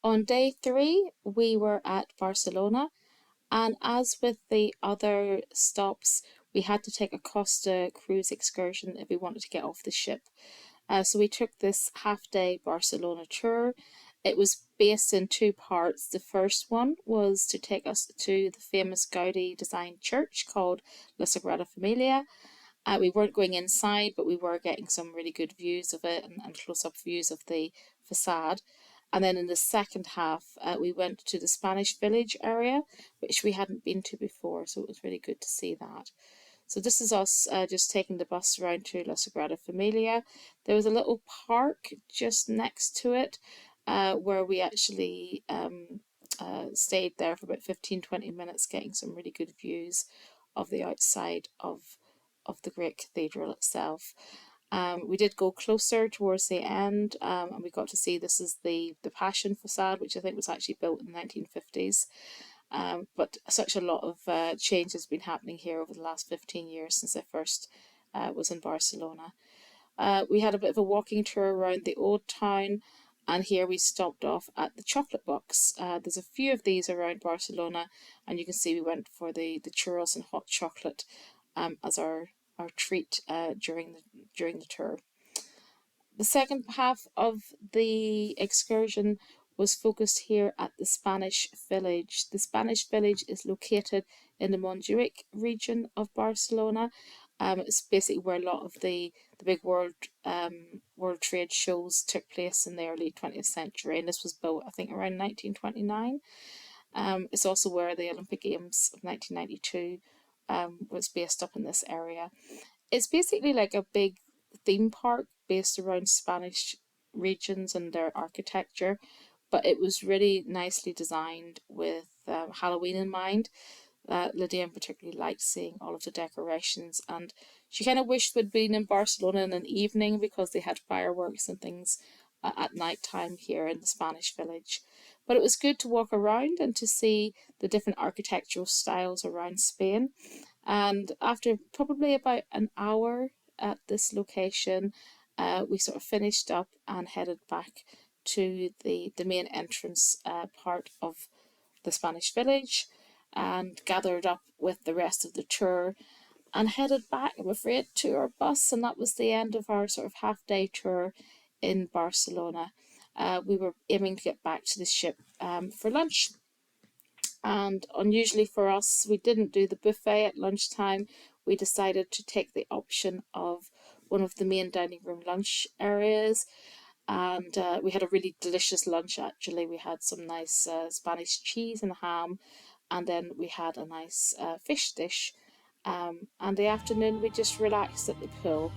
On day 3, we were at Barcelona, and as with the other stops, we had to take a Costa cruise excursion if we wanted to get off the ship. So we took this half-day Barcelona tour. It was based in 2 parts. The first one was to take us to the famous Gaudi designed church called La Sagrada Familia. We weren't going inside, but we were getting some really good views of it and close-up views of the facade. And then in the second half, we went to the Spanish village area, which we hadn't been to before, so it was really good to see that. So this is us just taking the bus around to La Sagrada Familia. There was a little park just next to it where we actually stayed there for about 15-20 minutes, getting some really good views of the outside of the great cathedral itself. We did go closer towards the end, and we got to see this is the Passion facade, which I think was actually built in the 1950s. But such a lot of change has been happening here over the last 15 years since I first was in Barcelona. We had a bit of a walking tour around the old town, and here we stopped off at the chocolate box. There's a few of these around Barcelona, and you can see we went for the churros and hot chocolate as our treat during the tour. The second half of the excursion was focused here at the Spanish village. The Spanish village is located in the Montjuic region of Barcelona. It's basically where a lot of the big world trade shows took place in the early 20th century, and this was built, I think, around 1929. It's also where the Olympic Games of 1992 was based up in this area. It's basically like a big theme park based around Spanish regions and their architecture, but it was really nicely designed with Halloween in mind. Lydia particularly liked seeing all of the decorations, and she kind of wished we'd been in Barcelona in an evening because they had fireworks and things at night time here in the Spanish village. But it was good to walk around and to see the different architectural styles around Spain. And after probably about an hour at this location, we sort of finished up and headed back to the main entrance part of the Spanish village, and gathered up with the rest of the tour and headed back, I'm afraid, to our bus. And that was the end of our sort of half-day tour in Barcelona. We were aiming to get back to the ship for lunch. And unusually for us, we didn't do the buffet at lunchtime. We decided to take the option of one of the main dining room lunch areas. And we had a really delicious lunch, actually. We had some nice Spanish cheese and ham, and then we had a nice fish dish. And the afternoon, we just relaxed at the pool.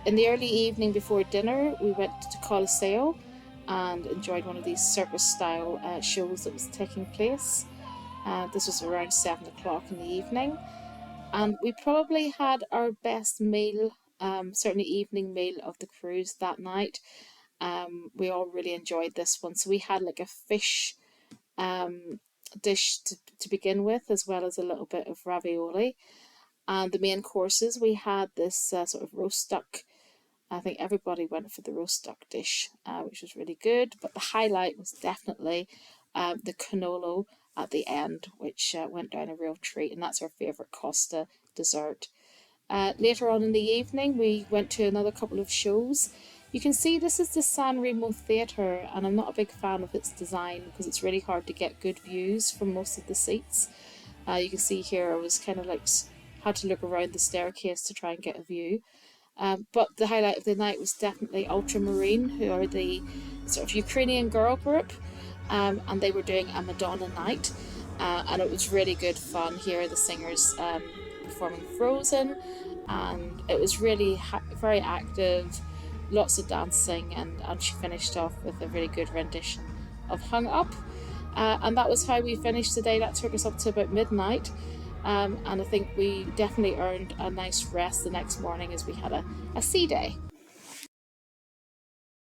In the early evening before dinner, we went to Coliseo and enjoyed one of these circus-style shows that was taking place. This was around 7 o'clock in the evening. And we probably had our best meal, certainly evening meal of the cruise that night. We all really enjoyed this one. So we had like a fish dish to begin with, as well as a little bit of ravioli. And the main courses, we had this sort of roast duck. I think everybody went for the roast duck dish, which was really good. But the highlight was definitely the cannolo at the end, which went down a real treat. And that's our favourite Costa dessert. Later on in the evening, we went to another couple of shows. You can see this is the Remo Theatre, and I'm not a big fan of its design because it's really hard to get good views from most of the seats. You can see here I was kind of like had to look around the staircase to try and get a view. But the highlight of the night was definitely Ultramarine, who are the sort of Ukrainian girl group, and they were doing a Madonna night, and it was really good fun here. The singers performing Frozen, and it was really very active. Lots of dancing, and she finished off with a really good rendition of Hung Up. And that was how we finished the day. That took us up to about midnight. And I think we definitely earned a nice rest the next morning as we had a sea day.